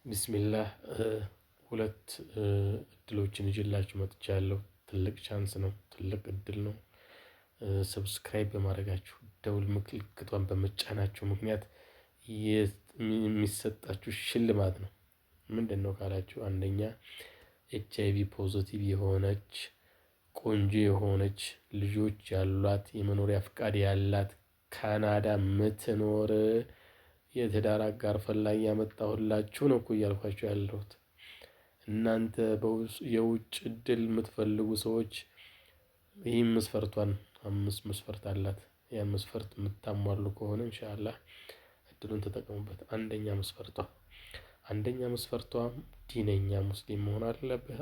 ቢስሚላህ ሁለት እድሎችን ይዤላችሁ መጥቻለሁ። ትልቅ ቻንስ ነው፣ ትልቅ እድል ነው። ሰብስክራይብ በማድረጋችሁ ደውል ምልክቷን በመጫናችሁ ምክንያት የሚሰጣችሁ ሽልማት ነው። ምንድን ነው ካላችሁ፣ አንደኛ HIV ፖዚቲቭ የሆነች ቆንጆ የሆነች ልጆች ያሏት የመኖሪያ ፍቃድ ያላት ካናዳ ምትኖር የትዳር አጋር ፈላጊ ያመጣሁላችሁ ነው እኮ እያልኳችሁ ያለሁት። እናንተ የውጭ እድል የምትፈልጉ ሰዎች ይህም መስፈርቷን 5 መስፈርት አላት። ያን መስፈርት የምታሟሉ ከሆነ ኢንሻአላህ እድሉን ተጠቀሙበት። አንደኛ መስፈርቷ ዲነኛ ሙስሊም መሆን አለብህ።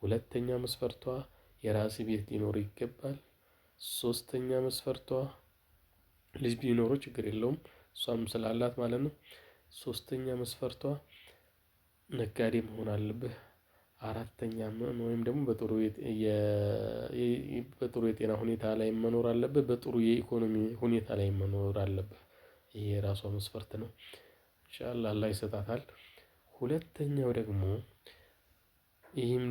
ሁለተኛ መስፈርቷ የራስ ቤት ሊኖር ይገባል። ሶስተኛ መስፈርቷ ልጅ ቢኖረው ችግር የለውም እሷም ስላላት ማለት ነው። ሶስተኛ መስፈርቷ ነጋዴ መሆን አለብህ። አራተኛ ወይም ደግሞ በጥሩ የጤና ሁኔታ ላይ መኖር አለብህ። በጥሩ የኢኮኖሚ ሁኔታ ላይ መኖር አለብህ። ይሄ የራሷ መስፈርት ነው። ኢንሻአላህ አላህ ይሰጣታል። ሁለተኛው ደግሞ ይህም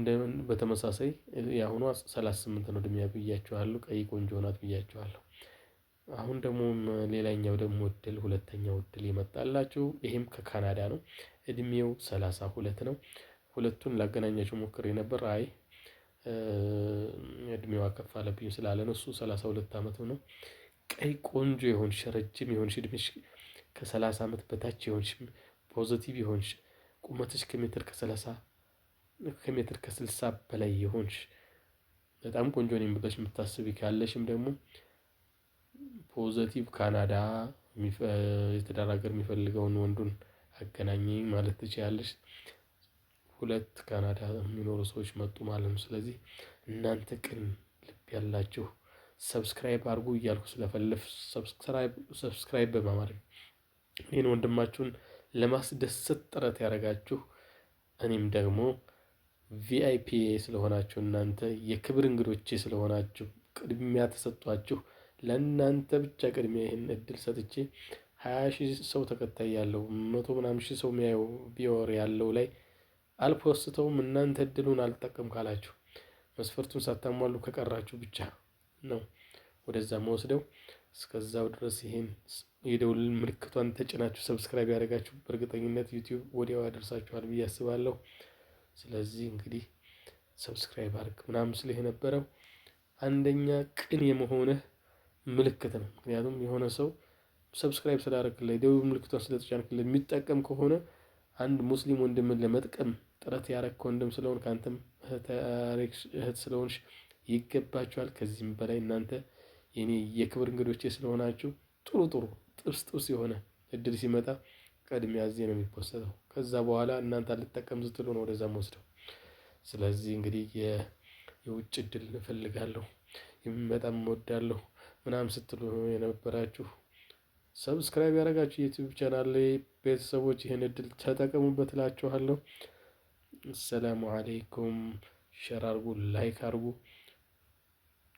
በተመሳሳይ የአሁኗ 38 ነው እድሜያ ብያችኋለሁ። ቀይ ቆንጆ ናት ብያችኋለሁ። አሁን ደግሞ ሌላኛው ደግሞ ሁለተኛው እድል የመጣላችሁ ይሄም ከካናዳ ነው። እድሜው 32 ነው። ሁለቱን ላገናኛቸው ሞክሬ ነበር። እድሜዋ ከፍ አለብኝ ስላለ ነው። እሱ 32 ዓመት ነው። ቀይ ቆንጆ የሆንሽ ረጅም የሆንሽ እድሜሽ ከ30 ዓመት በታች የሆንሽ ፖዚቲቭ የሆንሽ ቁመትሽ ከሜትር ከ60 በላይ የሆንሽ በጣም ቆንጆ ነኝ ብለሽ የምታስቢ ካለሽም ደግሞ ፖዚቲቭ ካናዳ የትዳር ሀገር የሚፈልገውን ወንዱን አገናኘኝ ማለት ትችላለሽ። 2 ካናዳ የሚኖሩ ሰዎች መጡ ማለት ነው። ስለዚህ እናንተ ቅን ልብ ያላችሁ ሰብስክራይብ አድርጉ እያልኩ ስለፈለፍ ሰብስክራይብ በማድረግ ይህን ወንድማችሁን ለማስደሰት ጥረት ያደረጋችሁ፣ እኔም ደግሞ ቪአይፒ ስለሆናችሁ እናንተ የክብር እንግዶቼ ስለሆናችሁ ቅድሚያ ተሰጧችሁ ለእናንተ ብቻ ቅድሚያ ይህን እድል ሰጥቼ 20,000 ሰው ተከታይ ያለው 100 ምናምን ሺህ ሰው የሚያየው ቢወር ያለው ላይ አልፖስተውም። እናንተ እድሉን አልጠቀም ካላችሁ መስፈርቱን ሳታሟሉ ከቀራችሁ ብቻ ነው ወደዛ መወስደው። እስከዛው ድረስ ይሄን የደውል ምልክቷን ተጭናችሁ ሰብስክራይብ ያደረጋችሁ በእርግጠኝነት ዩቲዩብ ወዲያው ያደርሳችኋል ብዬ አስባለሁ። ስለዚህ እንግዲህ ሰብስክራይብ አድርግ ምናምን ስለ የነበረው አንደኛ ቅን የመሆንህ ምልክት ነው። ምክንያቱም የሆነ ሰው ሰብስክራይብ ስላደረግልህ ደውል ምልክቷን ስለተጫንክልህ የሚጠቀም ከሆነ አንድ ሙስሊም ወንድምን ለመጥቀም ጥረት ያደረግክ ወንድም ስለሆንክ አንተም እህት ስለሆንሽ ይገባችኋል። ከዚህም በላይ እናንተ የኔ የክብር እንግዶቼ ስለሆናችሁ ጥሩ ጥብስ የሆነ እድል ሲመጣ ቀድሚያ እዚህ ነው የሚፖሰተው። ከዛ በኋላ እናንተ አልጠቀም ስትሉ ነው ወደዛም ወስደው። ስለዚህ እንግዲህ የውጭ እድል እፈልጋለሁ በጣም እወዳለሁ ምናምን ስትሉ የነበራችሁ ሰብስክራይብ ያደረጋችሁ ዩቲዩብ ቻናል ቤተሰቦች ይህን እድል ተጠቀሙበት እላችኋለሁ። ሰላሙ አለይኩም። ሼር አድርጉ፣ ላይክ አድርጉ።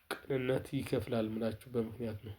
ቅንነት ይከፍላል ምላችሁ በምክንያት ነው።